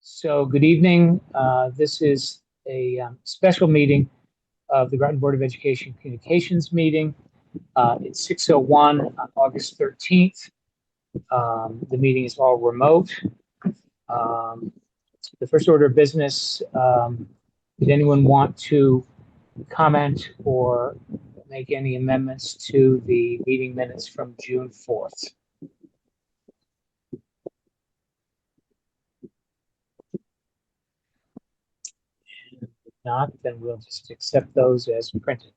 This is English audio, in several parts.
So good evening. This is a special meeting of the Groton Board of Education Communications meeting. It's 6:01 on August 13th. The meeting is all remote. Um, the first order of business, did anyone want to comment or make any amendments to the meeting minutes from June 4th? Not, then we'll just accept those as printed.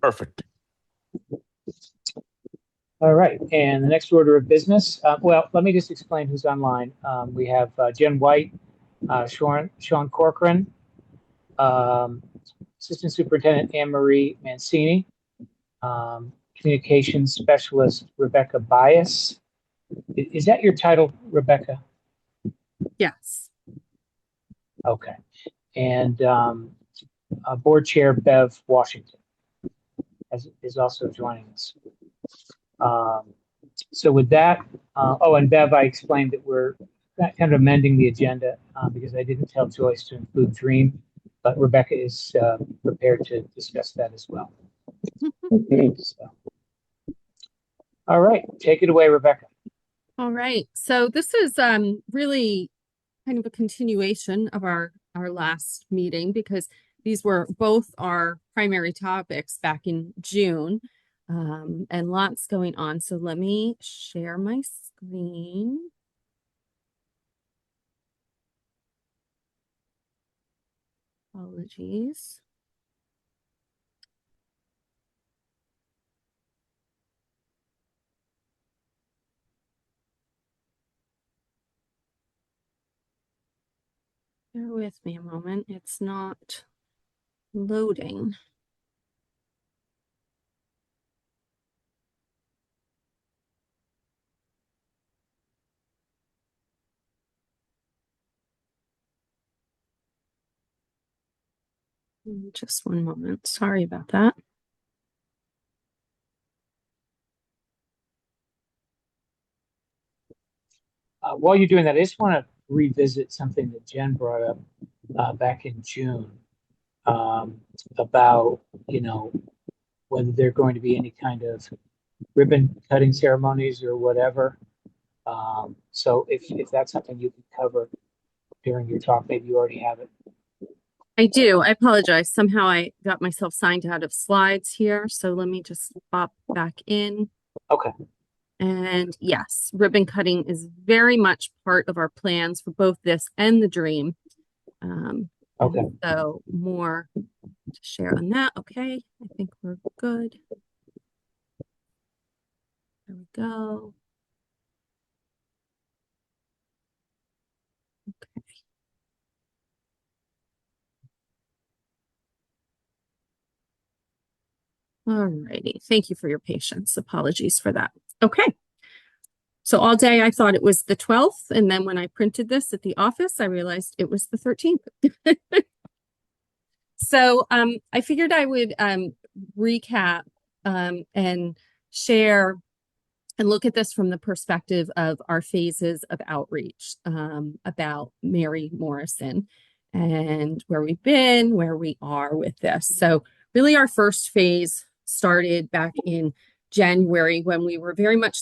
Perfect. All right, and the next order of business, well, let me just explain who's online. We have Jen White, Sean Corcoran, Assistant Superintendent Anne Marie Mancini, Communications Specialist Rebecca Bias. Is that your title, Rebecca? Yes. Okay. And Board Chair Bev Washington is also joining us. So with that, and Bev, I explained that we're kind of amending the agenda because I didn't tell Joyce to include Dream, but Rebecca is prepared to discuss that as well. So, all right, take it away, Rebecca. All right. So this is really kind of a continuation of our last meeting because these were both our primary topics back in June. And lots going on. So let me share my screen. Apologies. Bear with me a moment. It's not loading. Just one moment. Sorry about that. While you're doing that, I just want to revisit something that Jen brought up back in June about, whether there are going to be any kind of ribbon cutting ceremonies or whatever. So if that's something you can cover during your talk, maybe you already have it. I do. I apologize. Somehow I got myself signed out of slides here. So let me just pop back in. Okay. And yes, ribbon cutting is very much part of our plans for both this and the Dream. Okay. So more to share on that. Okay. I think we're good. There we go. Okay. All righty. Thank you for your patience. Apologies for that. Okay. So all day I thought it was the 12th. And then when I printed this at the office, I realized it was the 13th. So I figured I would recap and share and look at this from the perspective of our phases of outreach about Mary Morrison and where we've been, where we are with this. So really our first phase started back in January when we were very much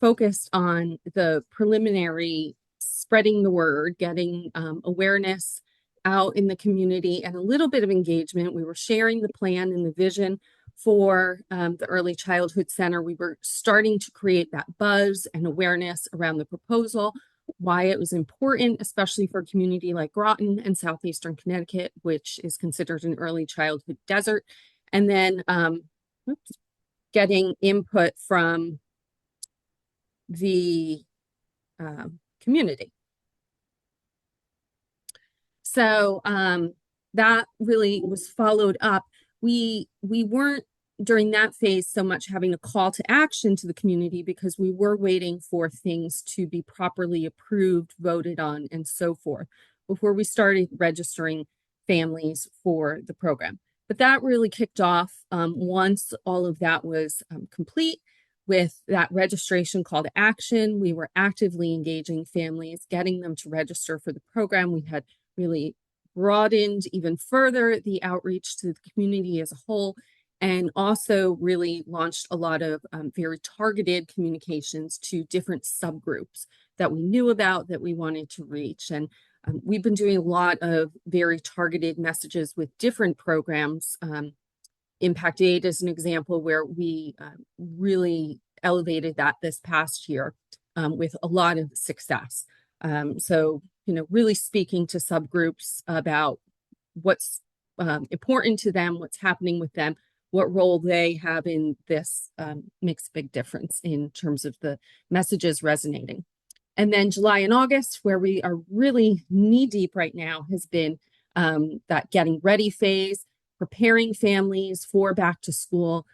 focused on the preliminary spreading the word, getting awareness out in the community and a little bit of engagement. We were sharing the plan and the vision for the Early Childhood Center. We were starting to create that buzz and awareness around the proposal, why it was important, especially for a community like Groton and Southeastern Connecticut, which is considered an early childhood desert. And then getting input from the community. So that really was followed up. We weren't during that phase so much having a call to action to the community because we were waiting for things to be properly approved, voted on, and so forth before we started registering families for the program. But that really kicked off once all of that was complete. with that registration call to action. We were actively engaging families, getting them to register for the program. We had really broadened even further the outreach to the community as a whole, and also really launched a lot of very targeted communications to different subgroups that we knew about that we wanted to reach. And we've been doing a lot of very targeted messages with different programs. Impact Aid is an example where we really elevated that this past year with a lot of success. So, really speaking to subgroups about what's important to them, what's happening with them, what role they have in this makes a big difference in terms of the messages resonating. And then July and August, where we are really knee deep right now, has been that getting ready phase, preparing families for back to school,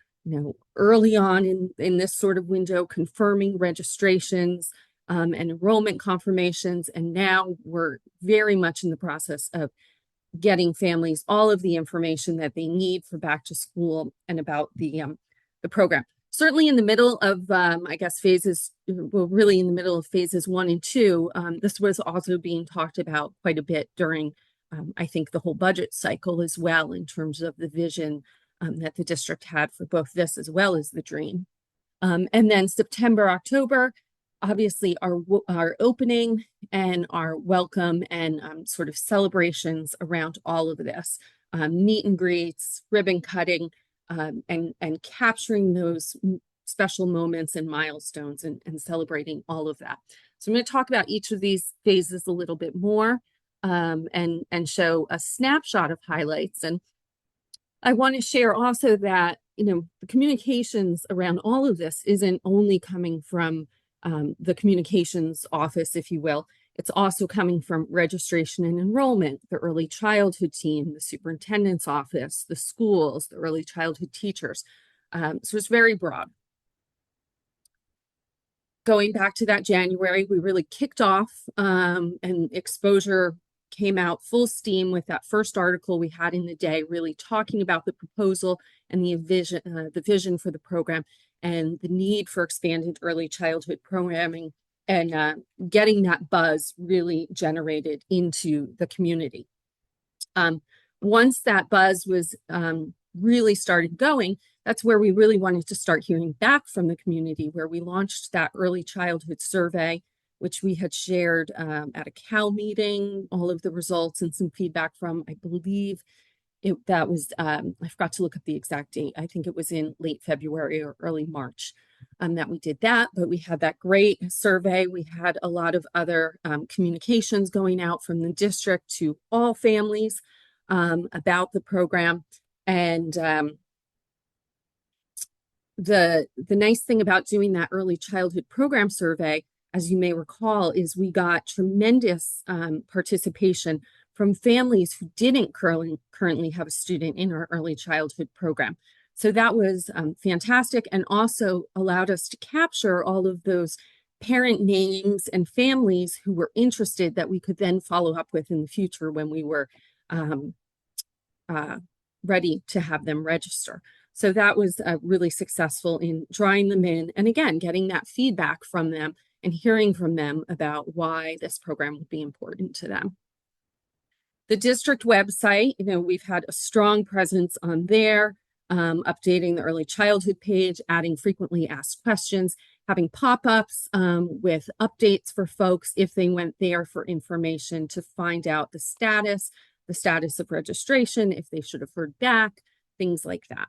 early on in this sort of window, confirming registrations and enrollment confirmations. And now we're very much in the process of getting families all of the information that they need for back to school and about the program. Certainly in the middle of, I guess, really in the middle of phases 1 and 2, this was also being talked about quite a bit during, I think, the whole budget cycle as well, in terms of the vision that the district had for both this as well as the dream. And then September, October, obviously our opening and our welcome and sort of celebrations around all of this, meet and greets, ribbon cutting, and capturing those special moments and milestones and celebrating all of that. So I'm going to talk about each of these phases a little bit more and show a snapshot of highlights. And I want to share also that, the communications around all of this isn't only coming from the communications office, if you will. It's also coming from registration and enrollment, the early childhood team, the superintendent's office, the schools, the early childhood teachers. So it's very broad. Going back to that January, we really kicked off and exposure came out full steam with that first article we had in the day, really talking about the proposal and the vision for the program and the need for expanded early childhood programming and getting that buzz really generated into the community. Once that buzz was really started going, that's where we really wanted to start hearing back from the community, where we launched that early childhood survey, which we had shared at a CAL meeting, all of the results and some feedback from, I believe that was, I forgot to look up the exact date. I think it was in late February or early March that we did that, but we had that great survey. We had a lot of other communications going out from the district to all families about the program. And the nice thing about doing that early childhood program survey, as you may recall, is we got tremendous participation from families who didn't currently have a student in our early childhood program. So that was fantastic, and also allowed us to capture all of those parent names and families who were interested that we could then follow up with in the future when we were ready to have them register. So that was really successful in drawing them in, and again, getting that feedback from them and hearing from them about why this program would be important to them. The district website, we've had a strong presence on there, updating the early childhood page, adding frequently asked questions, having pop-ups with updates for folks if they went there for information to find out the status of registration, if they should have heard back, things like that.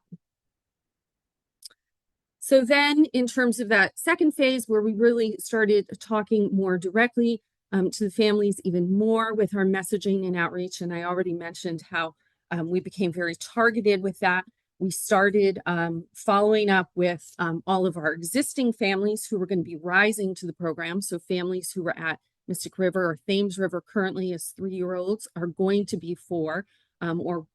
So then in terms of that second phase, where we really started talking more directly to the families even more with our messaging and outreach, and I already mentioned how we became very targeted with that. We started following up with all of our existing families who were going to be rising to the program. So families who were at Mystic River or Thames River currently as 3-year-olds are going to be 4 or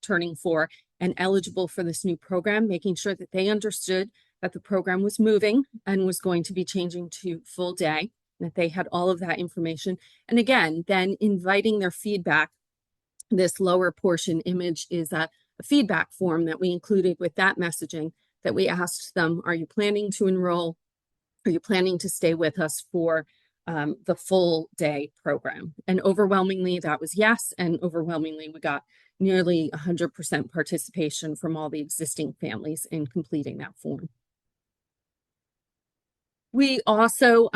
turning 4 and eligible for this new program, making sure that they understood that the program was moving and was going to be changing to full day, that they had all of that information. And again, then inviting their feedback. This lower portion image is a feedback form that we included with that messaging that we asked them, are you planning to enroll? Are you planning to stay with us for the full day program? And overwhelmingly, that was yes. And overwhelmingly, we got nearly 100% participation from all the existing families in completing that form. We also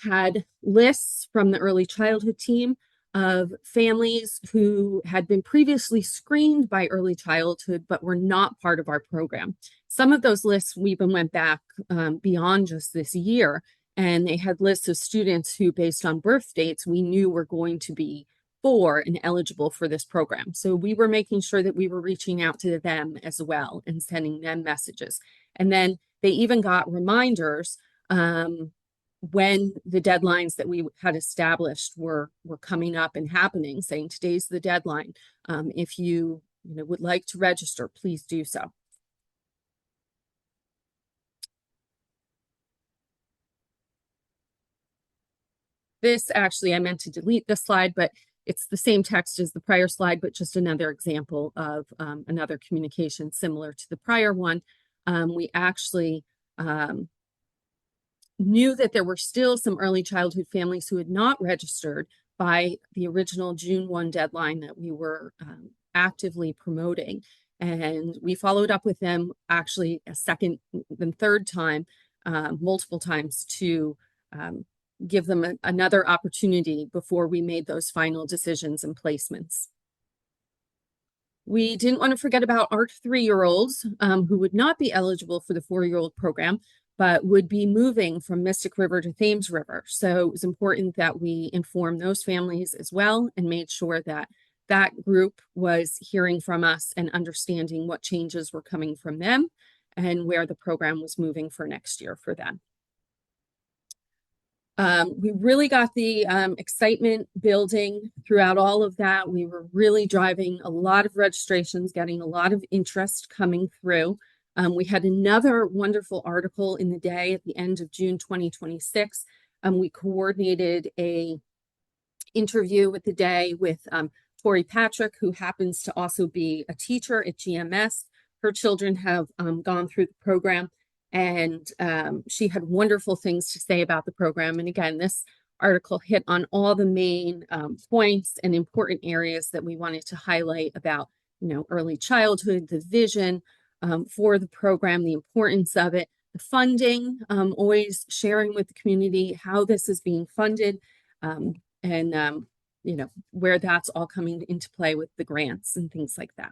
had lists from the early childhood team of families who had been previously screened by early childhood but were not part of our program. Some of those lists we even went back beyond just this year, and they had lists of students who, based on birth dates, we knew were going to be for and eligible for this program. So we were making sure that we were reaching out to them as well and sending them messages. And then they even got reminders when the deadlines that we had established were coming up and happening, saying today's the deadline. If you would like to register, please do so. This actually, I meant to delete this slide, but it's the same text as the prior slide, but just another example of another communication similar to the prior one. We actually knew that there were still some early childhood families who had not registered by the original June 1 deadline that we were actively promoting. And we followed up with them actually a second and third time, multiple times, to give them another opportunity before we made those final decisions and placements. We didn't want to forget about our 3-year-olds who would not be eligible for the 4-year-old program, but would be moving from Mystic River to Thames River. So it was important that we inform those families as well and made sure that that group was hearing from us and understanding what changes were coming from them and where the program was moving for next year for them. We really got the excitement building throughout all of that. We were really driving a lot of registrations, getting a lot of interest coming through. We had another wonderful article in the day at the end of June 2026. We coordinated a interview with the day with Tori Patrick, who happens to also be a teacher at GMS. Her children have gone through the program, and she had wonderful things to say about the program. And again, this article hit on all the main points and important areas that we wanted to highlight about, early childhood, the vision for the program, the importance of it, the funding, always sharing with the community how this is being funded, and where that's all coming into play with the grants and things like that.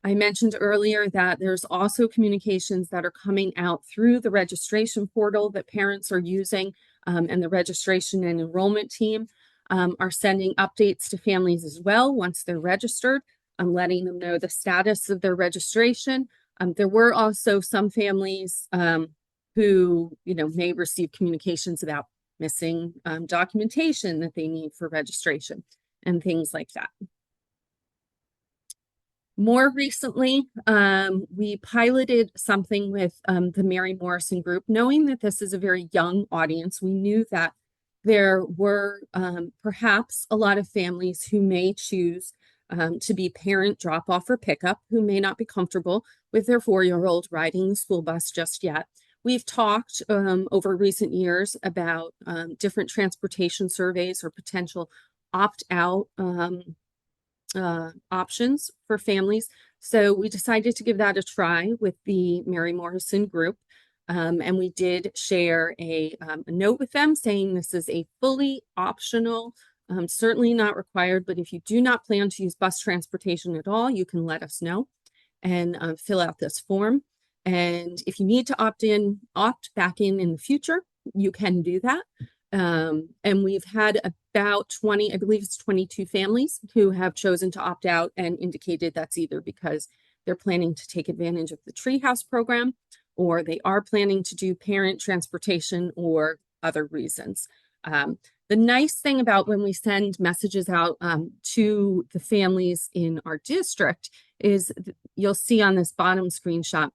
I mentioned earlier that there's also communications that are coming out through the registration portal that parents are using, and the registration and enrollment team are sending updates to families as well once they're registered. I'm letting them know the status of their registration. There were also some families who, may receive communications about missing documentation that they need for registration and things like that. More recently, we piloted something with the Mary Morrison group, knowing that this is a very young audience. We knew that there were perhaps a lot of families who may choose to be parent drop-off or pickup, who may not be comfortable with their 4-year-old riding the school bus just yet. We've talked over recent years about different transportation surveys or potential opt-out options for families. So we decided to give that a try with the Mary Morrison group. And we did share a note with them saying this is a fully optional, certainly not required, but if you do not plan to use bus transportation at all, you can let us know and fill out this form. And if you need to opt back in the future, you can do that. And we've had about 20, I believe it's 22 families who have chosen to opt out and indicated that's either because they're planning to take advantage of the Treehouse program, or they are planning to do parent transportation, or other reasons. The nice thing about when we send messages out to the families in our district is you'll see on this bottom screenshot,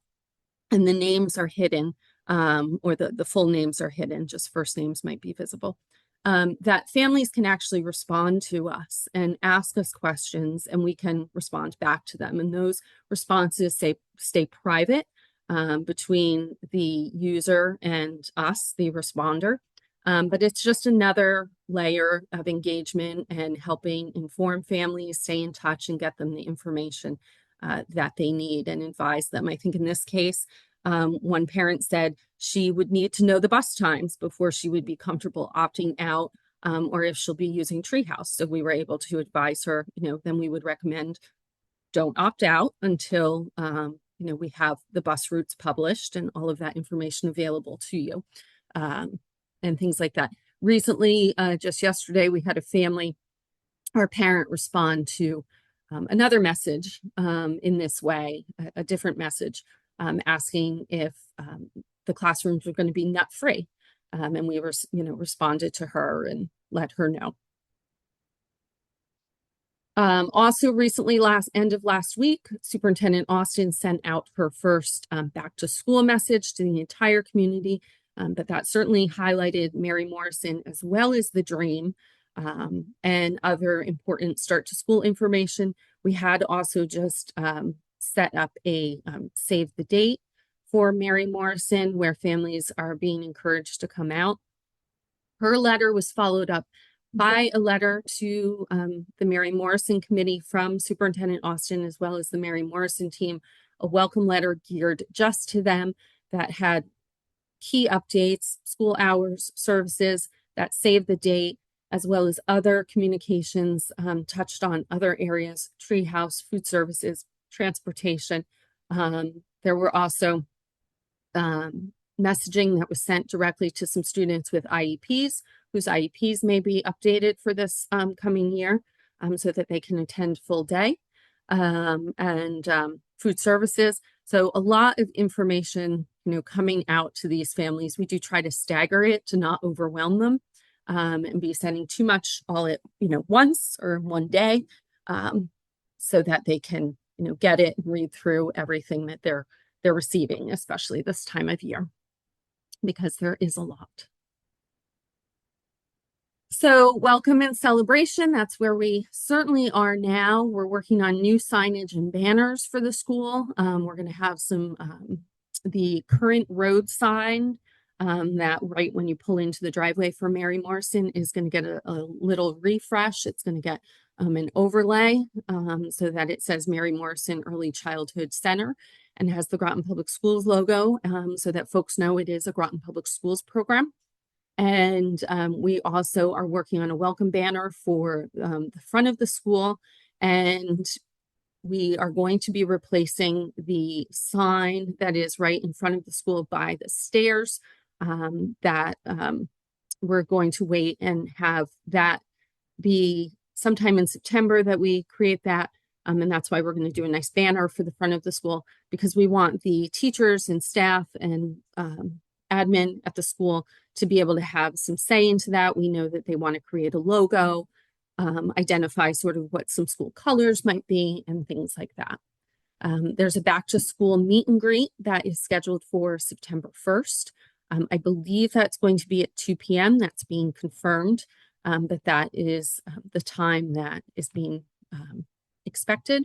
and the names are hidden, or the full names are hidden, just first names might be visible, that families can actually respond to us and ask us questions, and we can respond back to them. And those responses stay private. between the user and us, the responder. But it's just another layer of engagement and helping inform families, stay in touch, and get them the information that they need and advise them. I think in this case, one parent said she would need to know the bus times before she would be comfortable opting out, or if she'll be using Treehouse. So we were able to advise her, then we would recommend don't opt out until we have the bus routes published and all of that information available to you, and things like that. Recently, just yesterday, we had a family or a parent respond to another message in this way, a different message, asking if the classrooms were going to be nut free, and we were, responded to her and let her know. Also recently, end of last week, Superintendent Austin sent out her first back to school message to the entire community, but that certainly highlighted Mary Morrison as well as the Dream, and other important start to school information. We had also just set up a save the date for Mary Morrison, where families are being encouraged to come out. Her letter was followed up by a letter to the Mary Morrison Committee from Superintendent Austin, as well as the Mary Morrison team, a welcome letter geared just to them that had key updates, school hours, services, that save the date, as well as other communications, touched on other areas, Treehouse, food services, transportation. There were also messaging that was sent directly to some students with IEPs, whose IEPs may be updated for this coming year, so that they can attend full day, and food services. So a lot of information, coming out to these families. We do try to stagger it to not overwhelm them, and be sending too much all at once or one day, so that they can get it and read through everything that they're receiving, especially this time of year, because there is a lot. So welcome and celebration, that's where we certainly are now. We're working on new signage and banners for the school. We're going to have some the current road sign that right when you pull into the driveway for Mary Morrison is going to get a little refresh. It's going to get an overlay so that it says Mary Morrison Early Childhood Center and has the Groton Public Schools logo, so that folks know it is a Groton Public Schools program. And we also are working on a welcome banner for the front of the school, and we are going to be replacing the sign that is right in front of the school by the stairs, that we're going to wait and have that be sometime in September that we create that. And that's why we're going to do a nice banner for the front of the school, because we want the teachers and staff and admin at the school to be able to have some say into that. We know that they want to create a logo, identify sort of what some school colors might be and things like that. There's a back to school meet and greet that is scheduled for September 1st. I believe that's going to be at 2 p.m. That's being confirmed, but that is the time that is being expected.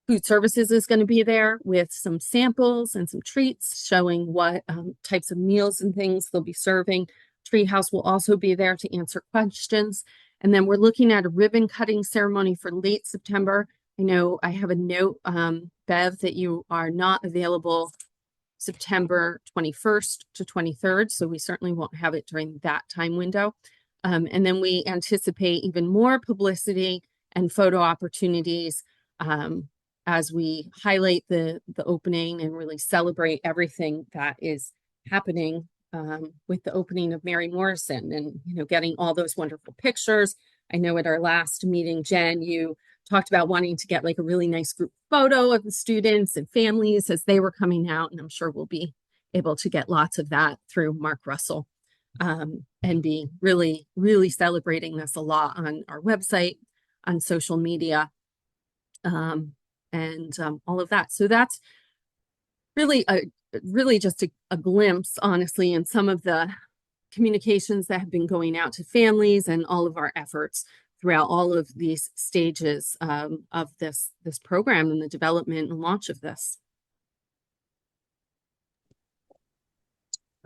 Food services is going to be there with some samples and some treats showing what types of meals and things they'll be serving. Treehouse will also be there to answer questions. And then we're looking at a ribbon cutting ceremony for late September. I know I have a note, Bev, that you are not available September 21st to 23rd. So we certainly won't have it during that time window. And then we anticipate even more publicity and photo opportunities as we highlight the opening and really celebrate everything that is happening with the opening of Mary Morrison, and getting all those wonderful pictures. I know at our last meeting, Jen, you talked about wanting to get like a really nice group photo of the students and families as they were coming out, and I'm sure we'll be able to get lots of that through Mark Russell, and be really, really celebrating this a lot on our website, on social media, and all of that. So that's really just a glimpse, honestly, in some of the communications that have been going out to families and all of our efforts throughout all of these stages of this program and the development and launch of this.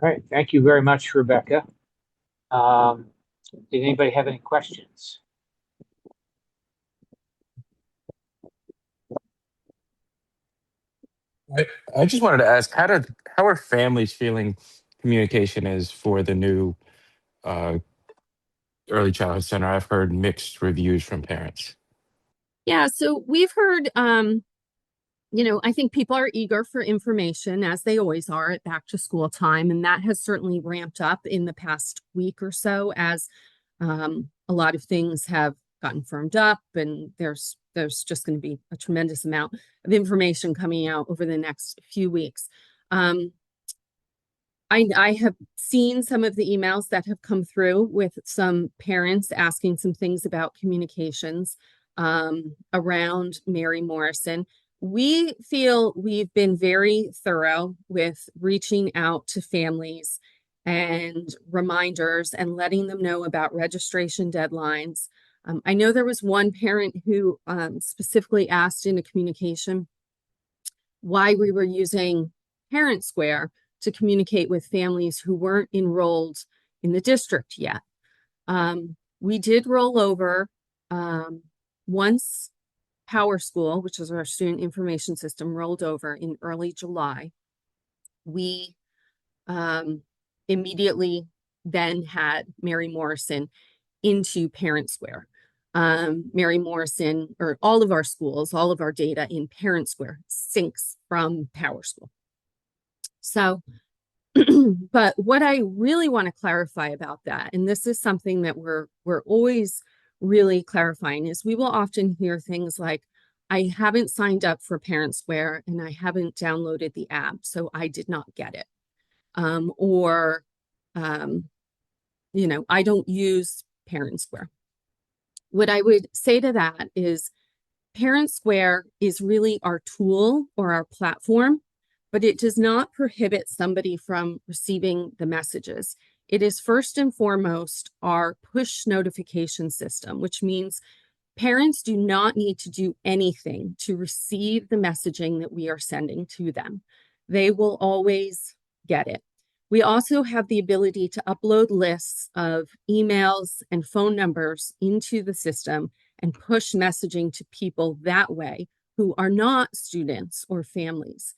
All right, thank you very much, Rebecca. Um, did anybody have any questions? I, I just wanted to ask, how are families feeling communication is for the new uh, early childhood center? I've heard mixed reviews from parents. Yeah, so we've heard, I think people are eager for information as they always are at back to school time. And that has certainly ramped up in the past week or so as a lot of things have gotten firmed up and there's just going to be a tremendous amount of information coming out over the next few weeks. Um, I have seen some of the emails that have come through with some parents asking some things about communications around Mary Morrison. We feel we've been very thorough with reaching out to families and reminders and letting them know about registration deadlines. I know there was one parent who specifically asked in a communication why we were using Parent Square to communicate with families who weren't enrolled in the district yet. We did roll over once Power School, which is our student information system, rolled over in early July. We immediately then had Mary Morrison into Parent Square. Mary Morrison, or all of our schools, all of our data in Parent Square syncs from Power School. So, but what I really want to clarify about that, and this is something that we're always really clarifying, is we will often hear things like, I haven't signed up for Parent Square and I haven't downloaded the app, so I did not get it. Or, I don't use Parent Square. What I would say to that is Parent Square is really our tool or our platform, but it does not prohibit somebody from receiving the messages. It is first and foremost our push notification system, which means parents do not need to do anything to receive the messaging that we are sending to them. They will always get it. We also have the ability to upload lists of emails and phone numbers into the system and push messaging to people that way who are not students or families.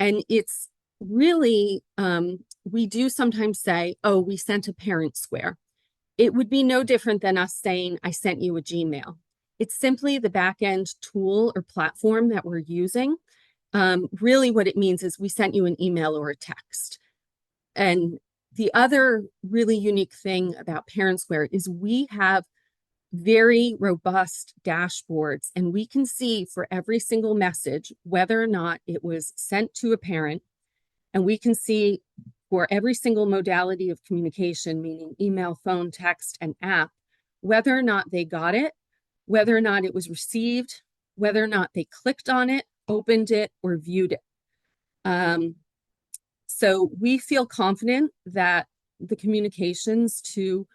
And it's really, we do sometimes say, oh, we sent a Parent Square. It would be no different than us saying, I sent you a Gmail. It's simply the back-end tool or platform that we're using. Really what it means is we sent you an email or a text. And the other really unique thing about Parent Square is we have very robust dashboards, and we can see for every single message whether or not it was sent to a parent, and we can see for every single modality of communication, meaning email, phone, text, and app, whether or not they got it, whether or not it was received, whether or not they clicked on it, opened it, or viewed it. So we feel confident that the communications to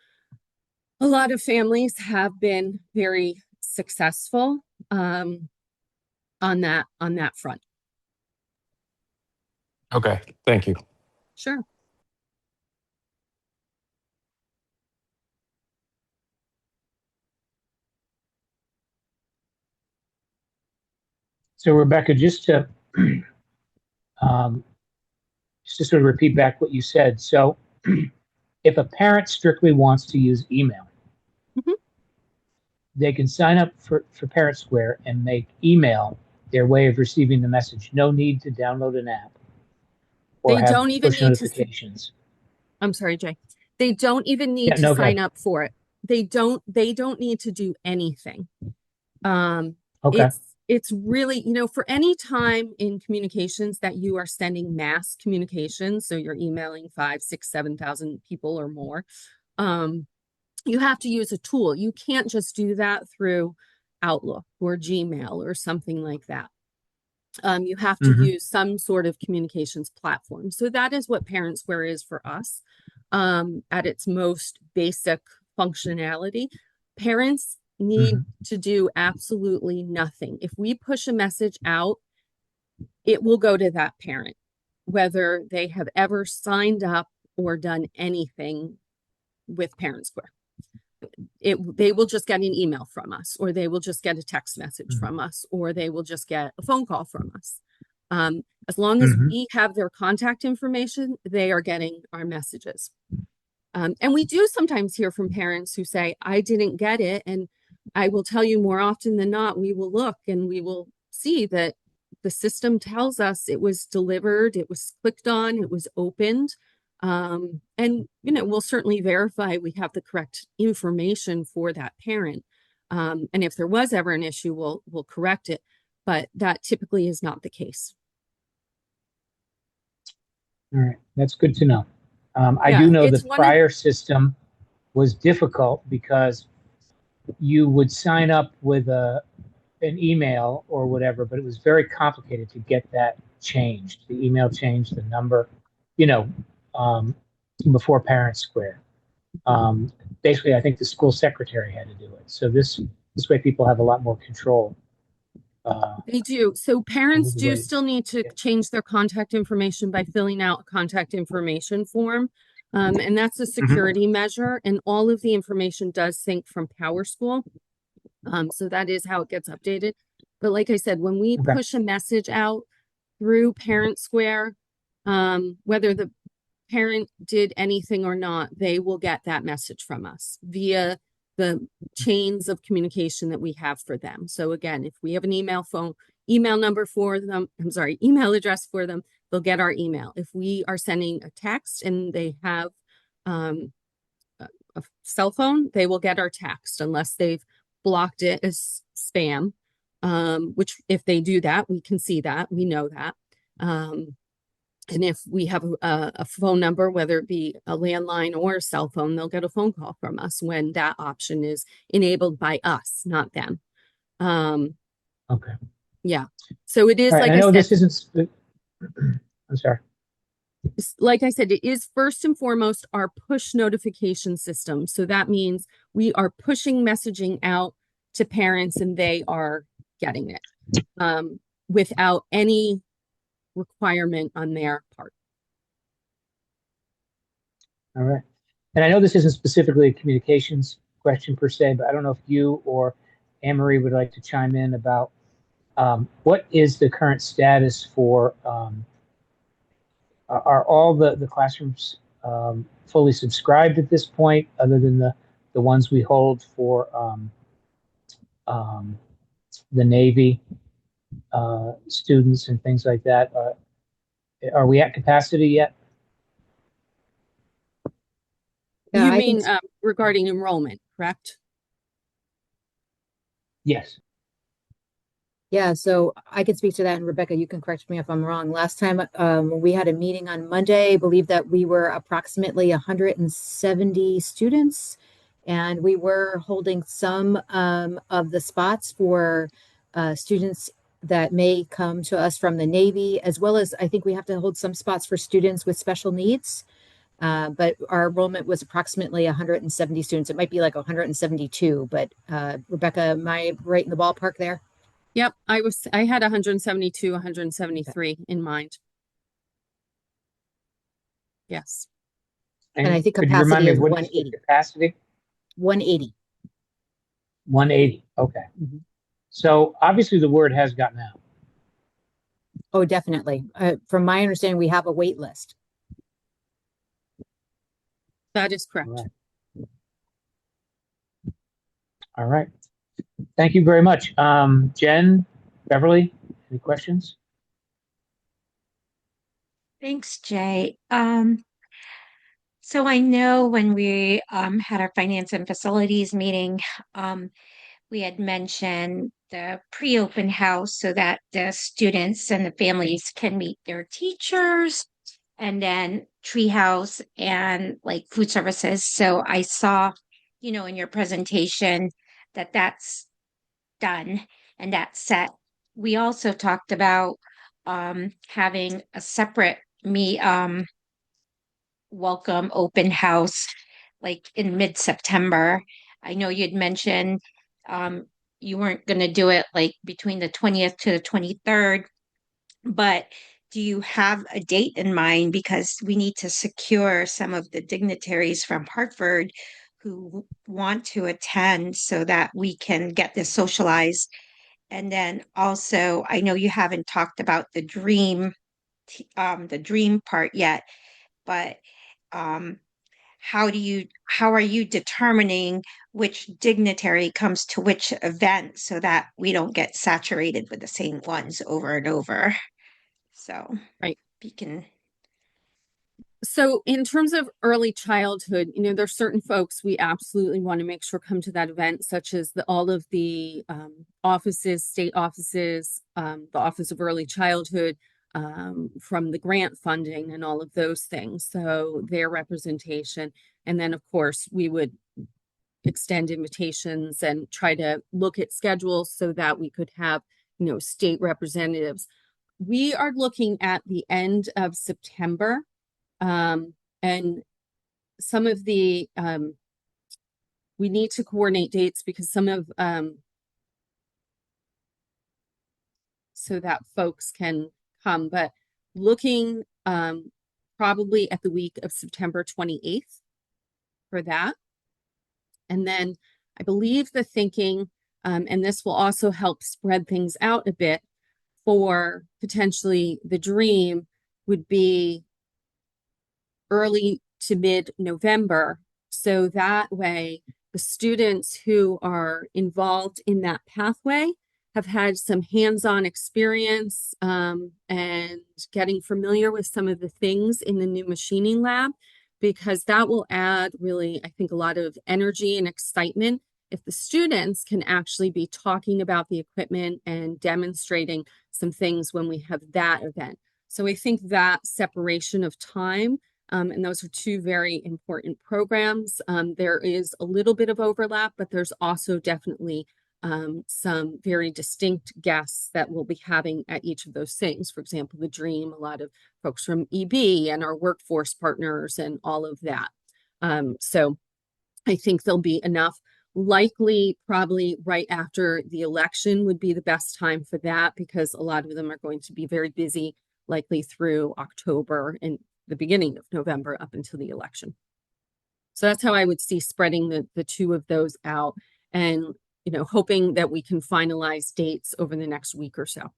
a lot of families have been very successful on that front. Okay, thank you. Sure. So Rebecca, um, just to sort of repeat back what you said. So if a parent strictly wants to use email, Mhm. they can sign up for Parent Square and make email their way of receiving the message. No need to download an app or They have don't even push need to, notifications. I'm sorry, Jay. They don't even need Yeah, to no, go sign ahead. up for it. They don't need to do anything. Um, Okay. it's really, for any time in communications that you are sending mass communications, so you're emailing 5, 6, 7,000 people or more, you have to use a tool. You can't just do that through Outlook or Gmail or something like that. You have to Mm-hmm. use some sort of communications platform. So that is what Parent Square is for us at its most basic functionality. Parents need Mm-hmm. to do absolutely nothing. If we push a message out, it will go to that parent, whether they have ever signed up or done anything with Parent Square. They will just get an email from us, or they will just get a text message from us, or they will just get a phone call from us. As long as we have their contact information, they are getting our messages. And we do sometimes hear from parents who say, I didn't get it. And I will tell you, more often than not, we will look and we will see that the system tells us it was delivered, it was clicked on, it was opened. And, we'll certainly verify we have the correct information for that parent. And if there was ever an issue, we'll correct it. But that typically is not the case. All right, that's good to know. I do know the prior system was difficult because you would sign up with an email or whatever, but it was very complicated to get that changed. The email changed, the number, before Parent Square. Basically, I think the school secretary had to do it. So this way, people have a lot more control. They do. So parents do still need to change their contact information by filling out a contact information form. And that's a security measure. And all of the information does sync from PowerSchool. So that is how it gets updated. But like I said, when we push a message out through Parent Square, whether the parent did anything or not, they will get that message from us via the chains of communication that we have for them. So again, if we have an email address for them, they'll get our email. If we are sending a text and they have a cell phone, they will get our text unless they've blocked it as spam, which if they do that, we can see that, we know that. And if we have a phone number, whether it be a landline or a cell phone, they'll get a phone call from us when that option is enabled by us, not them. Okay. Yeah. So it is, right, like I know said, this isn't. I'm sorry. Like I said, it is first and foremost our push notification system. So that means we are pushing messaging out to parents and they are getting it without any requirement on their part. All right. And I know this isn't specifically a communications question per se, but I don't know if you or Anne-Marie would like to chime in about what is the current status for, are all the classrooms fully subscribed at this point, other than the ones we hold for the Navy students and things like that? Are we at capacity yet? You mean regarding enrollment, correct? Yes. Yeah, so I can speak to that, and Rebecca, you can correct me if I'm wrong. Last time we had a meeting on Monday, I believe that we were approximately 170 students, and we were holding some of the spots for students that may come to us from the Navy, as well as I think we have to hold some spots for students with special needs. But our enrollment was approximately 170 students. It might be like 172, but Rebecca, am I right in the ballpark there? Yep, I had 172, 173 in mind. Yes. And I think could you remind capacity me is what 180. Capacity? 180. 180. Okay. So obviously the word has gotten out. Oh, definitely. From my understanding, we have a wait list. That is correct. All right. All right. Thank you very much. Jen, Beverly, any questions? Thanks, Jay. So I know when we had our finance and facilities meeting, we had mentioned the pre-open house so that the students and the families can meet their teachers, and then treehouse and like food services. So I saw, in your presentation that that's done and that's set. We also talked about having a separate welcome open house like in mid-September. I know you'd mentioned you weren't going to do it like between the 20th to the 23rd, but do you have a date in mind? Because we need to secure some of the dignitaries from Hartford who want to attend so that we can get this socialized. And then also, I know you haven't talked about the dream part yet, but um, how are you determining which dignitary comes to which event so that we don't get saturated with the same ones over and over? So Right. you can. So in terms of early childhood, there's certain folks we absolutely want to make sure come to that event, such as all of the offices, state offices, the Office of Early Childhood, from the grant funding and all of those things. So their representation. And then, of course, we would extend invitations and try to look at schedules so that we could have, state representatives. We are looking at the end of September. And some of the, we need to coordinate dates because some of, so that folks can come, but looking, probably at the week of September 28th for that. And then I believe the thinking, and this will also help spread things out a bit for potentially the dream, would be early to mid-November. So that way, the students who are involved in that pathway have had some hands-on experience and getting familiar with some of the things in the new machining lab, because that will add really, I think, a lot of energy and excitement if the students can actually be talking about the equipment and demonstrating some things when we have that event. So I think that separation of time, and those are two very important programs. There is a little bit of overlap, but there's also definitely some very distinct guests that we'll be having at each of those things. For example, the Dream, a lot of folks from EB and our workforce partners and all of that. So I think there'll be enough. Likely, probably right after the election would be the best time for that, because a lot of them are going to be very busy, likely through October and the beginning of November up until the election. So that's how I would see spreading the two of those out, and hoping that we can finalize dates over the next week or so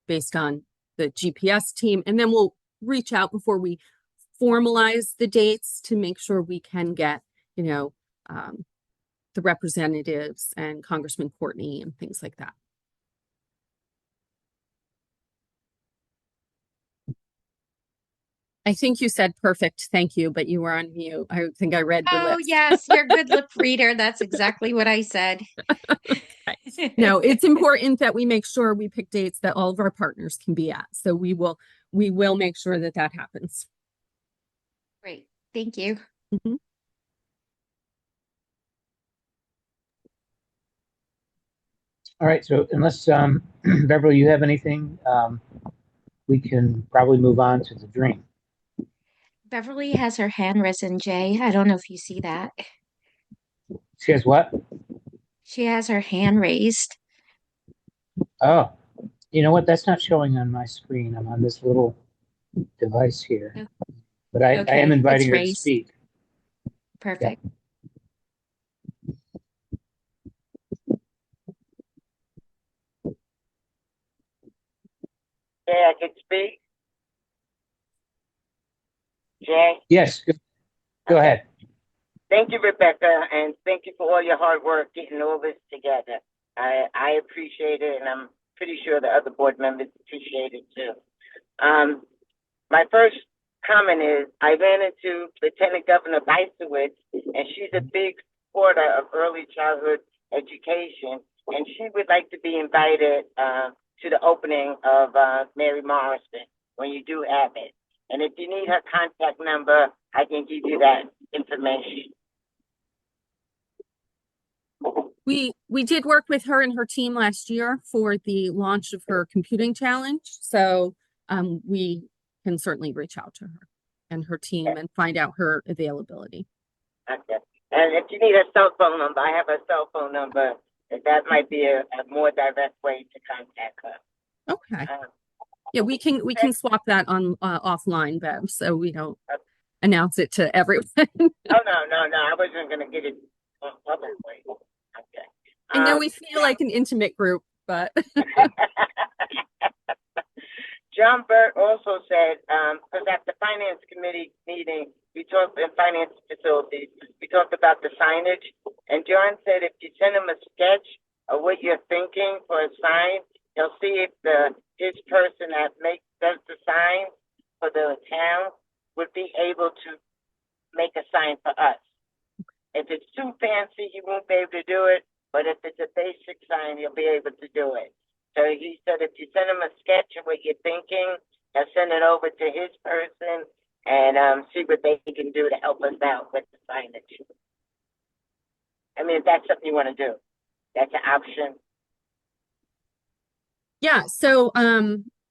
based on the GPS team. And then we'll reach out before we formalize the dates to make sure we can get, the representatives and Congressman Courtney and things like that. I think you said perfect, thank you, but you were on mute. I think I read your lips. Oh, yes, you're a good lip reader. That's exactly what I said. No, it's important that we make sure we pick dates that all of our partners can be at. So we will make sure that that happens. Great, thank you. Mm-hmm. All right, so unless Beverly, you have anything, we can probably move on to the dream. Beverly has her hand risen, Jay. I don't know if you see that. She has what? She has her hand raised. Oh, you know what? That's not showing on my screen. I'm on this little device here. Oh, But I okay, am inviting it's her to raised. speak. Perfect. Jay, I can speak. Jay? Yes, go Okay. ahead. Thank you, Rebecca, and thank you for all your hard work getting all this together. I appreciate it, and I'm pretty sure the other board members appreciate it too. My first comment is I ran into Lieutenant Governor Leisowitz, and she's a big supporter of early childhood education, and she would like to be invited to the opening of Mary Morrison when you do have it. And if you need her contact number, I can give you that information. We did work with her and her team last year for the launch of her computing challenge. So we can certainly reach out to her and her team and find out her availability. Okay. And if you need a cell phone number, I have a cell phone number. That might be a more direct way to contact her. Okay. Yeah, we can swap that on offline, Bev, so we don't announce it to everyone. Oh, no, I wasn't gonna get it publicly. Okay. I know we feel like an intimate group, but John Burt also said, because at the finance committee meeting, we talked in finance facilities, we talked about the signage, and John said if you send him a sketch of what you're thinking for a sign, he'll see if his person that does the sign for the town would be able to make a sign for us. If it's too fancy, he won't be able to do it, but if it's a basic sign, he'll be able to do it. So he said if you send him a sketch of what you're thinking, he'll send it over to his person and see what they can do to help us out with the signage. I mean, if that's something you want to do, that's an option. yeah, so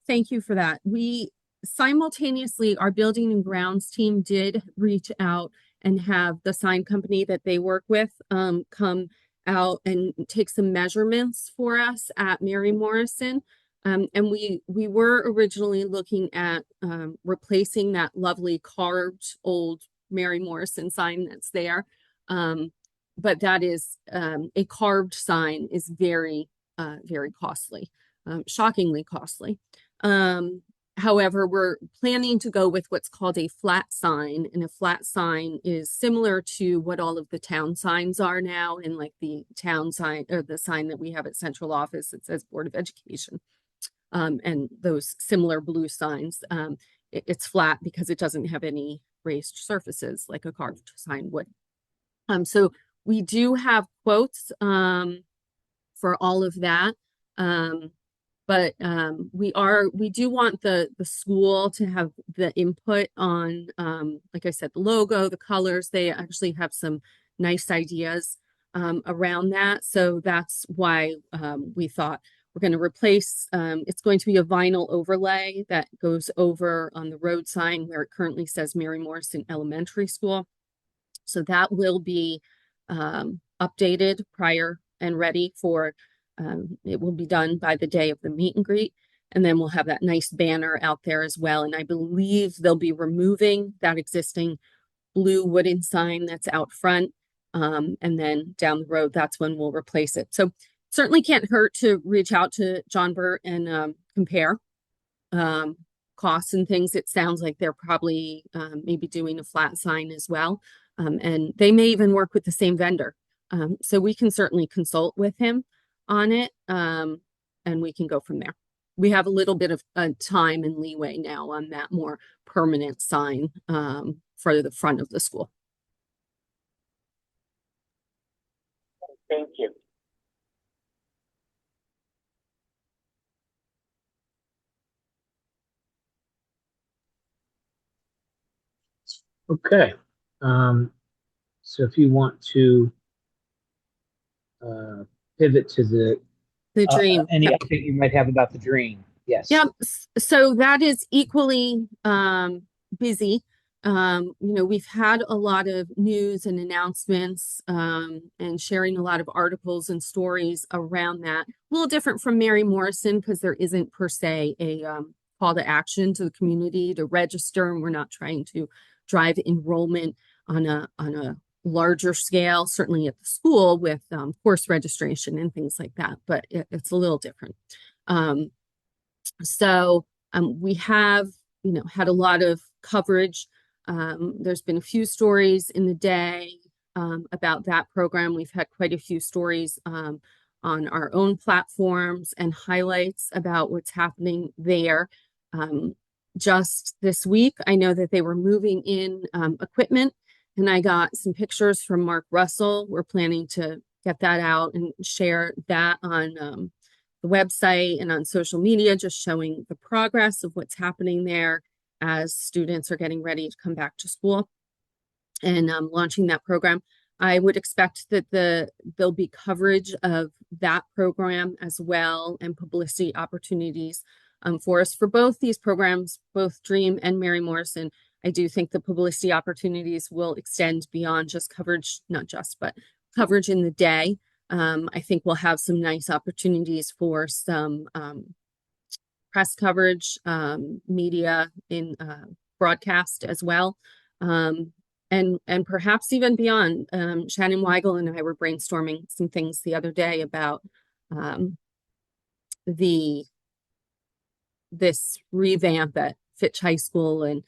thank you for that. We simultaneously, our building and grounds team did reach out and have the sign company that they work with come out and take some measurements for us at Mary Morrison. And we were originally looking at replacing that lovely carved old Mary Morrison sign that's there. But that is a carved sign is very, very costly, shockingly costly. However, we're planning to go with what's called a flat sign, and a flat sign is similar to what all of the town signs are now, in like the town sign or the sign that we have at central office that says Board of Education, and those similar blue signs. It's flat because it doesn't have any raised surfaces like a carved sign would. So we do have quotes for all of that. But we do want the school to have the input on, like I said, the logo, the colors. They actually have some nice ideas around that. So that's why we thought we're going to replace, it's going to be a vinyl overlay that goes over on the road sign where it currently says Mary Morrison Elementary School. So that will be updated prior and ready for it will be done by the day of the meet and greet. And then we'll have that nice banner out there as well. And I believe they'll be removing that existing blue wooden sign that's out front. And then down the road, that's when we'll replace it. So certainly can't hurt to reach out to John Burt and compare costs and things. It sounds like they're probably maybe doing a flat sign as well. And they may even work with the same vendor. So we can certainly consult with him on it, and we can go from there. We have a little bit of time and leeway now on that more permanent sign for the front of the school. Thank you. Okay. So if you want to pivot to the Dream. any update you might have about the dream. Yes. Yeah. So that is equally busy. We've had a lot of news and announcements and sharing a lot of articles and stories around that. A little different from Mary Morrison because there isn't per se a call to action to the community to register, and we're not trying to drive enrollment on a larger scale, certainly at the school with course registration and things like that, but it's a little different. We have, had a lot of coverage. There's been a few stories in the day about that program. We've had quite a few stories on our own platforms and highlights about what's happening there. Just this week, I know that they were moving in equipment, and I got some pictures from Mark Russell. We're planning to get that out and share that on the website and on social media, just showing the progress of what's happening there as students are getting ready to come back to school and launching that program. I would expect that there'll be coverage of that program as well and publicity opportunities for us for both these programs, both Dream and Mary Morrison. I do think the publicity opportunities will extend beyond just coverage, not just, but coverage in the day. I think we'll have some nice opportunities for some press coverage, media in broadcast as well. And perhaps even beyond. Shannon Weigel and I were brainstorming some things the other day about this revamp at Fitch High School and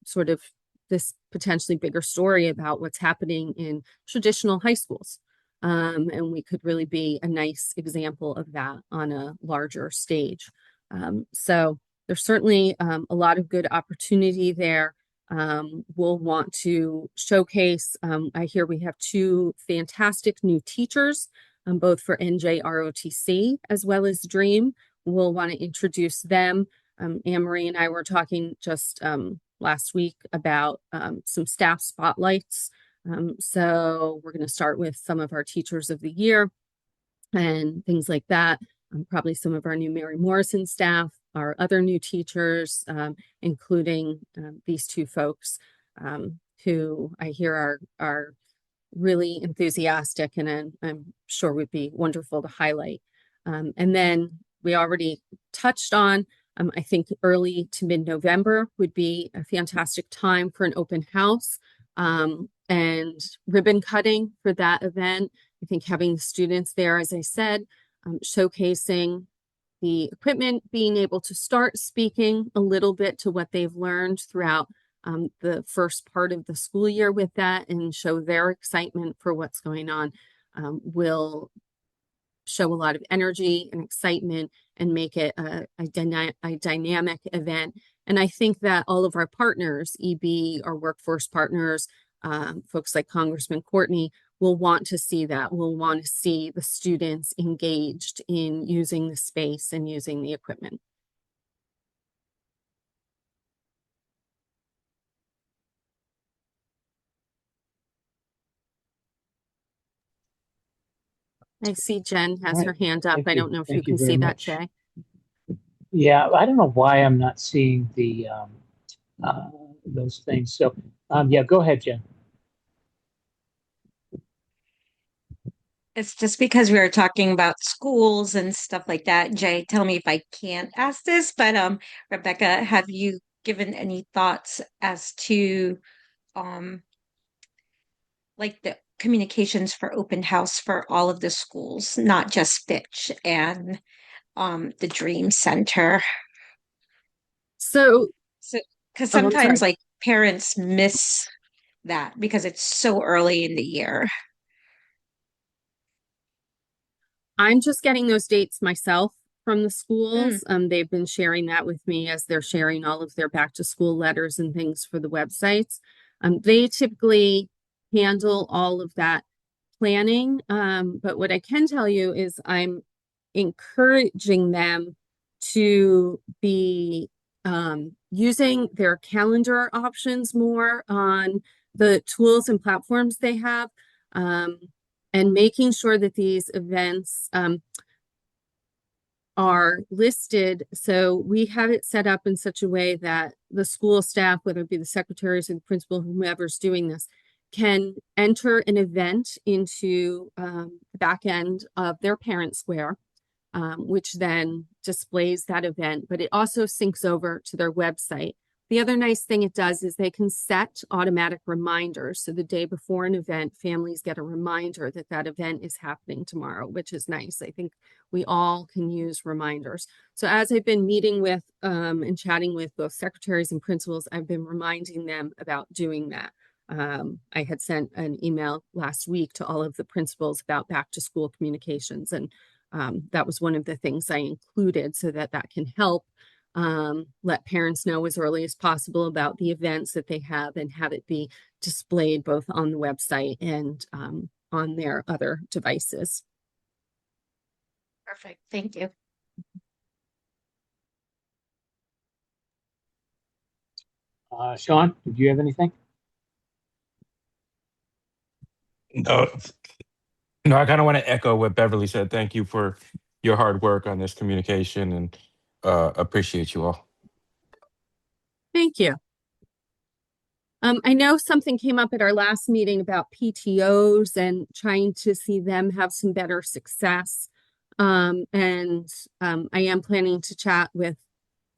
sort of this potentially bigger story about what's happening in traditional high schools. And we could really be a nice example of that on a larger stage. So there's certainly a lot of good opportunity there. We'll want to showcase, I hear we have 2 fantastic new teachers, both for NJROTC as well as DREAM. We'll want to introduce them. Anne-Marie and I were talking just last week about some staff spotlights. So we're going to start with some of our teachers of the year and things like that. Probably some of our new Mary Morrison staff, our other new teachers, including these 2 folks who I hear are really enthusiastic and I'm sure would be wonderful to highlight. And then we already touched on, I think early to mid-November would be a fantastic time for an open house and ribbon cutting for that event. I think having students there, as I said, showcasing the equipment, being able to start speaking a little bit to what they've learned throughout the first part of the school year with that and show their excitement for what's going on will show a lot of energy and excitement and make it a dynamic event. And I think that all of our partners, EB, our workforce partners, folks like Congressman Courtney, will want to see that. We'll want to see the students engaged in using the space and using the equipment. I see Jen has her hand up. I don't know if you can see that, Jay. Yeah, I don't know why I'm not seeing the those things. So yeah, go ahead, Jen. It's just because we were talking about schools and stuff like that. Jay, tell me if I can't ask this, but Rebecca, have you given any thoughts as to like the communications for open house for all of the schools, not just Fitch and the Dream Center? So because I'm sometimes sorry. like parents miss that because it's so early in the year. I'm just getting those dates myself from the schools. They've been sharing that with me as they're sharing all of their back to school letters and things for the websites. They typically handle all of that planning. But what I can tell you is I'm encouraging them to be using their calendar options more on the tools and platforms they have, and making sure that these events are listed. So we have it set up in such a way that the school staff, whether it be the secretaries or the principal, whomever's doing this, can enter an event into the back end of their parent square, which then displays that event, but it also syncs over to their website. The other nice thing it does is they can set automatic reminders. So the day before an event, families get a reminder that that event is happening tomorrow, which is nice. I think we all can use reminders. So as I've been meeting with and chatting with both secretaries and principals, I've been reminding them about doing that. I had sent an email last week to all of the principals about back to school communications, and that was one of the things I included so that that can help let parents know as early as possible about the events that they have and have it be displayed both on the website and on their other devices. Perfect. Thank you. Sean, did you have anything? No, no, I kind of want to echo what Beverly said. Thank you for your hard work on this communication and appreciate you all. Thank you. I know something came up at our last meeting about PTOs and trying to see them have some better success. And I am planning to chat with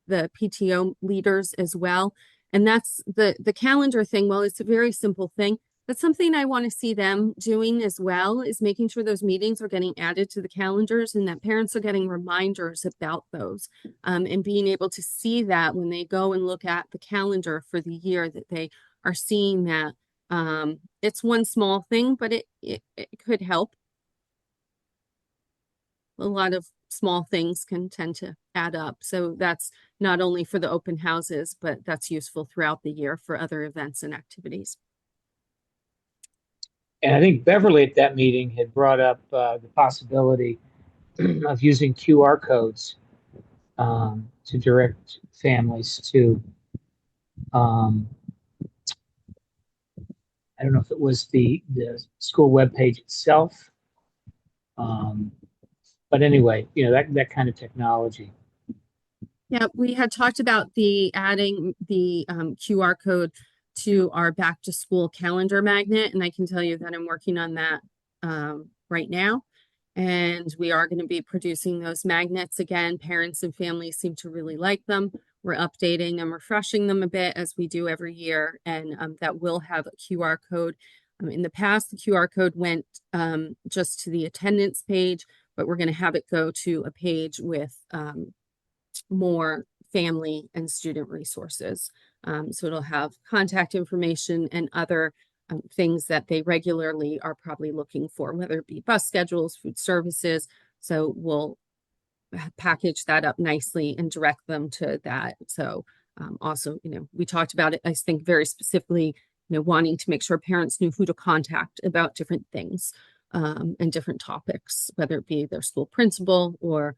the PTO leaders as well. And that's the calendar thing. Well, it's a very simple thing. That's something I want to see them doing as well, is making sure those meetings are getting added to the calendars and that parents are getting reminders about those, and being able to see that when they go and look at the calendar for the year, that they are seeing that. It's one small thing, but it could help. A lot of small things can tend to add up. So that's not only for the open houses, but that's useful throughout the year for other events and activities. And I think Beverly at that meeting had brought up the possibility of using QR codes to direct families to, I don't know if it was the school webpage itself. But anyway, you know, that kind of technology. Yeah, we had talked about the adding the QR code to our back to school calendar magnet, and I can tell you that I'm working on that right now. And we are going to be producing those magnets again. Parents and families seem to really like them. We're updating and refreshing them a bit as we do every year, and that will have a QR code. In the past, the QR code went just to the attendance page, but we're going to have it go to a page with more family and student resources. So it'll have contact information and other things that they regularly are probably looking for, whether it be bus schedules, food services. So we'll package that up nicely and direct them to that. So also, you know, we talked about it, I think very specifically, you know, wanting to make sure parents knew who to contact about different things and different topics, whether it be their school principal or,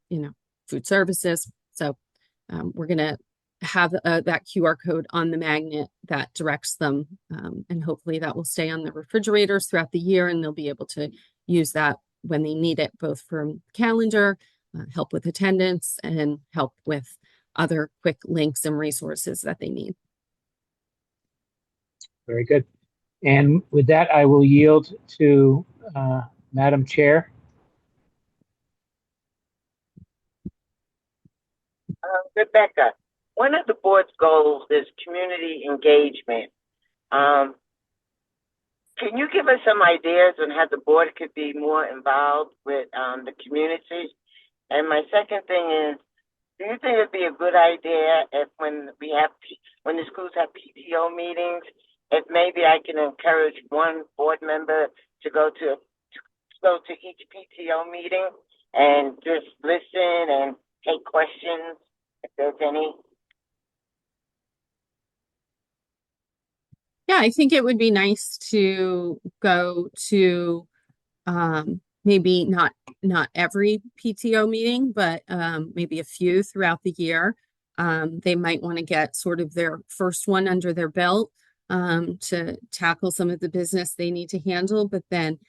you know, food services. So we're going to have that QR code on the magnet that directs them. And hopefully that will stay on the refrigerators throughout the year, and they'll be able to use that when they need it, both from calendar, help with attendance, and help with other quick links and resources that they need. Very good. And with that, I will yield to Madam Chair. Rebecca, one of the board's goals is community engagement. Can you give us some ideas on how the board could be more involved with the community? And my second thing is, do you think it'd be a good idea if when the schools have PTO meetings, if maybe I can encourage one board member to go to each PTO meeting and just listen and take questions if there's any? Yeah, I think it would be nice to go to maybe not every PTO meeting, but maybe a few throughout the year. They might want to get sort of their first one under their belt to tackle some of the business they need to handle. But then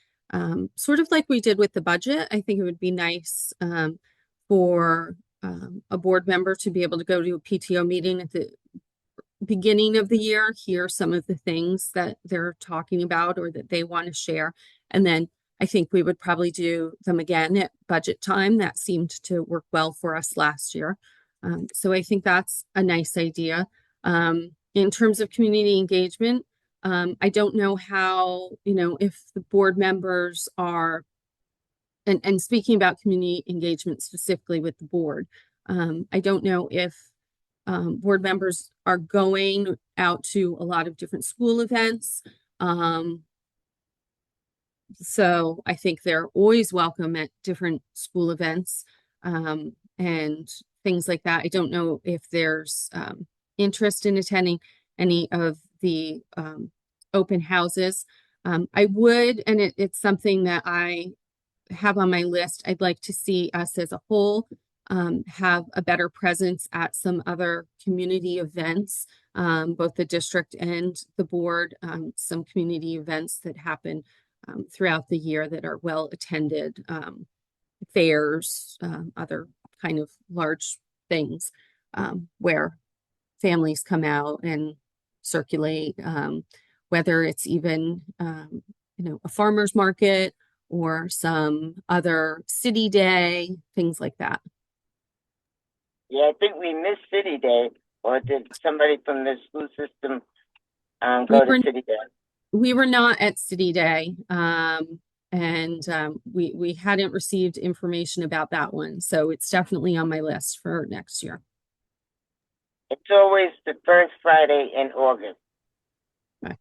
sort of like we did with the budget, I think it would be nice for a board member to be able to go to a PTO meeting at the beginning of the year, hear some of the things that they're talking about or that they want to share. And then I think we would probably do them again at budget time. That seemed to work well for us last year. So I think that's a nice idea. In terms of community engagement, I don't know how, you know, if the board members are, and speaking about community engagement specifically with the board, I don't know if board members are going out to a lot of different school events. So I think they're always welcome at different school events and things like that. I don't know if there's interest in attending any of the open houses. I would, and it's something that I have on my list. I'd like to see us as a whole have a better presence at some other community events, both the district and the board, some community events that happen throughout the year that are well attended, fairs, other kind of large things where families come out and circulate, whether it's even, you know, a farmer's market or some other city day, things like that. Yeah, I think we missed City Day, or did somebody from the school system We go to were City Day? we were not at City Day, and we hadn't received information about that one, so it's definitely on my list for next year. It's always the first Friday in August. Okay.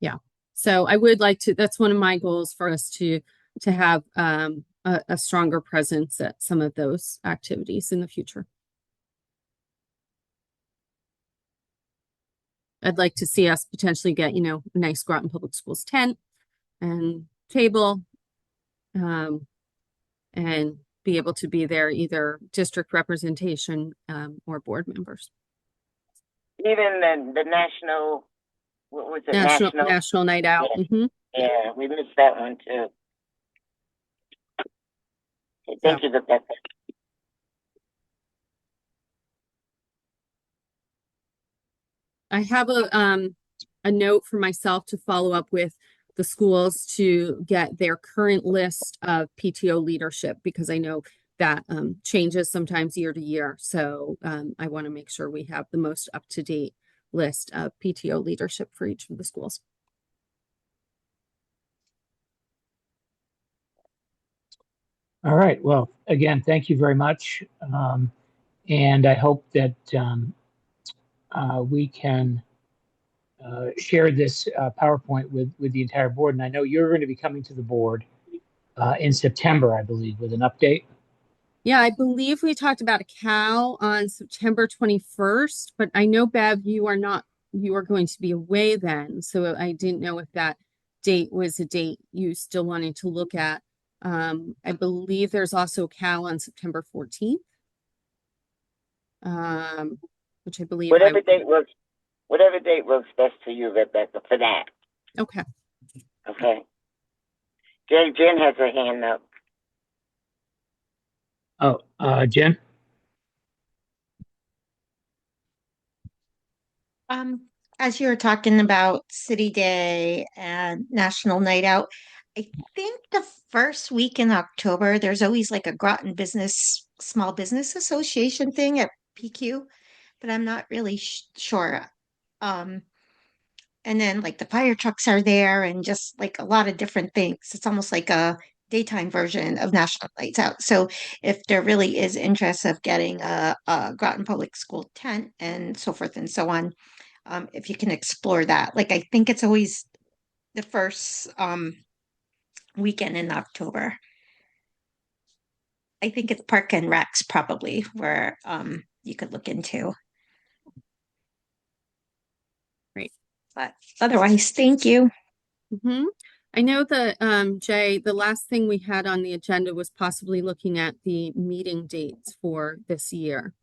Yeah, so I would like to. That's one of my goals for us to have a stronger presence at some of those activities in the future. I'd like to see us potentially get, a nice Groton Public Schools tent and table, and be able to be there, either district representation, or board members. Even the national, what was it? National night out. Yeah, Mm-hmm. yeah, we missed that one too. Okay, thank you, Rebecca. I have a note for myself to follow up with the schools to get their current list of PTO leadership, because I know that changes sometimes year to year. So I want to make sure we have the most up-to-date list of PTO leadership for each of the schools. All right. Well, again, thank you very much. And I hope that we can share this PowerPoint with the entire board. And I know you're going to be coming to the board in September, I believe, with an update. Yeah, I believe we talked about a cow on September 21st, but I know, Bev, you are going to be away then. So I didn't know if that date was a date you still wanted to look at. I believe there's also a cow on September 14th. Which I believe whatever date works best for you, Rebecca, for that. Okay. Okay. Jen has her hand up. Oh, Jen? As you were talking about City Day and National Night Out, I think the first week in October, there's always like a Groton Small Business Association thing at PQ, but I'm not really sure. Um, and then like the fire trucks are there and just like a lot of different things. It's almost like a daytime version of National Nights Out. So if there really is interest of getting a Groton Public School tent and so forth and so on, if you can explore that. Like I think it's always the first weekend in October. I think it's Park and Recs probably where you could look into. Great. But otherwise, thank you. Mm-hmm. I know that, Jay, the last thing we had on the agenda was possibly looking at the meeting dates for this year.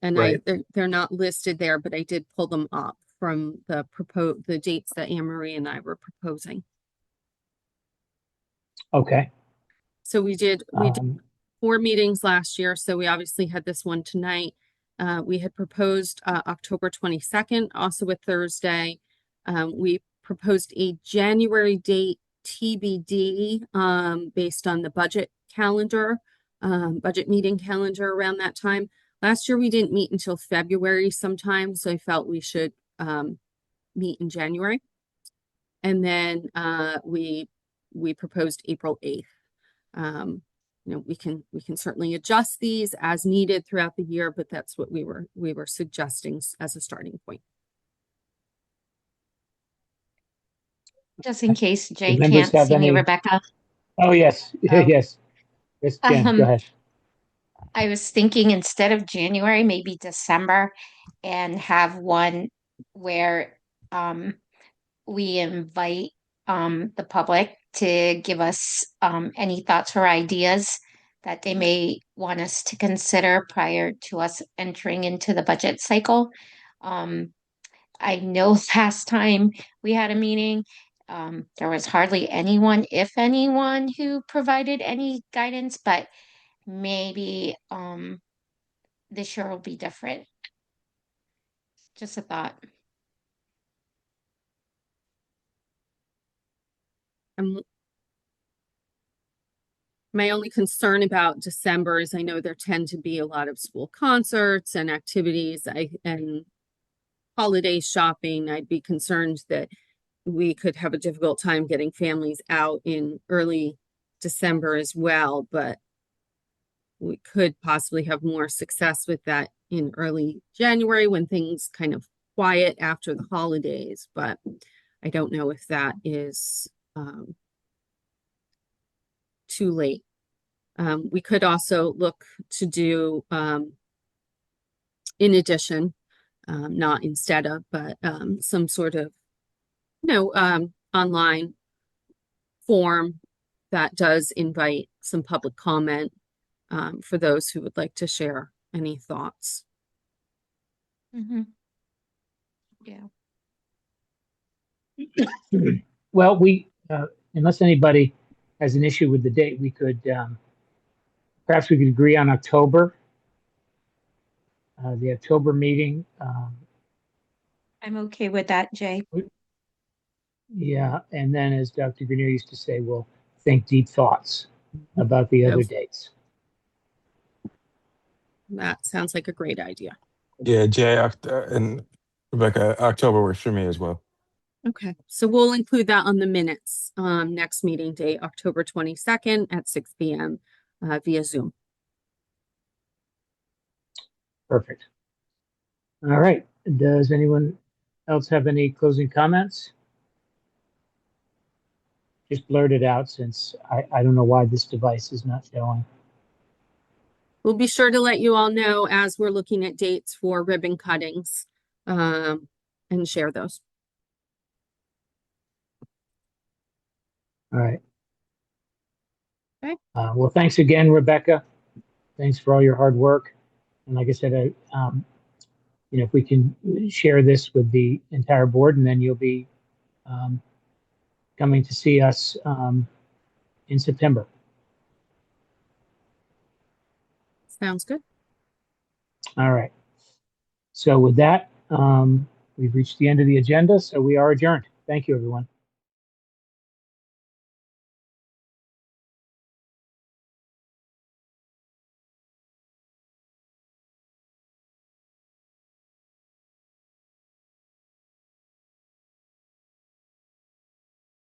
And Right. they're not listed there, but I did pull them up from the dates that Anne Marie and I were proposing. Okay. So we did 4 meetings last year. So we obviously had this one tonight. We had proposed October 22nd, also a Thursday. We proposed a January date TBD based on the budget meeting calendar around that time. Last year we didn't meet until February sometime, so I felt we should meet in January. And then we proposed April 8th. We can certainly adjust these as needed throughout the year, but that's what we were suggesting as a starting point. Just in case Jay members can't have see me, any- Rebecca. Oh, yes. Yes. Yes, Jen, go ahead. I was thinking instead of January, maybe December, and have one where we invite the public to give us any thoughts or ideas that they may want us to consider prior to us entering into the budget cycle. I know last time we had a meeting, there was hardly anyone, if anyone, who provided any guidance, but maybe this year will be different. Just a thought. My only concern about December is I know there tend to be a lot of school concerts and activities and holiday shopping. I'd be concerned that we could have a difficult time getting families out in early December as well, but we could possibly have more success with that in early January when things kind of quiet after the holidays, but I don't know if that is too late. We could also look to do, in addition, not instead of, but some sort of, online form that does invite some public comment for those who would like to share any thoughts. Mhm. Yeah. Well, unless anybody has an issue with the date, we could, perhaps we could agree on October, the October meeting. I'm okay with that, Jay. Yeah, and then as Dr. Grenier used to say, we'll think deep thoughts about the other dates. That sounds like a great idea. Yeah, Jay and Rebecca, October works for me as well. Okay, so we'll include that on the minutes. Next meeting date, October 22nd at 6 p.m. Via Zoom. Perfect. All right. Does anyone else have any closing comments? Just blurt it out since I don't know why this device is not showing. We'll be sure to let you all know as we're looking at dates for ribbon cuttings and share those. All right. Okay. Well, thanks again, Rebecca. Thanks for all your hard work. And like I said, if we can share this with the entire board, and then you'll be coming to see us in September. Sounds good. All right. So with that, we've reached the end of the agenda, so we are adjourned. Thank you, everyone.